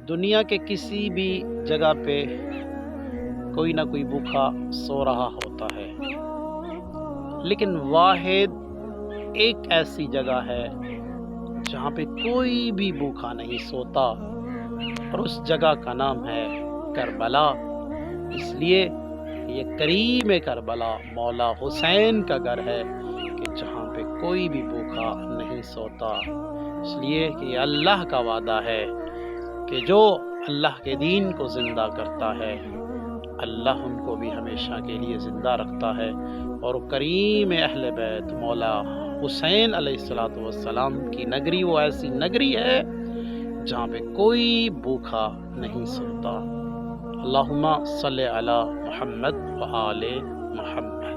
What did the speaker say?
دنیا کے کسی بھی جگہ پہ کوئی نہ کوئی بھوکا سو رہا ہوتا ہے، لیکن واحد ایک ایسی جگہ ہے جہاں پہ کوئی بھی بھوکا نہیں سوتا، اور اس جگہ کا نام ہے کربلا۔ اس لیے یہ کریم کربلا مولا حسین کا گھر ہے کہ جہاں پہ کوئی بھی بھوکا نہیں سوتا، اس لیے کہ یہ اللہ کا وعدہ ہے کہ جو اللہ کے دین کو زندہ کرتا ہے اللہ ان کو بھی ہمیشہ کے لیے زندہ رکھتا ہے۔ اور کریم اہل بیت مولا حسین علیہ السلام کی نگری وہ ایسی نگری ہے جہاں پہ کوئی بھوکا نہیں سوتا۔ اللہم صلی علی محمد و آل محمد۔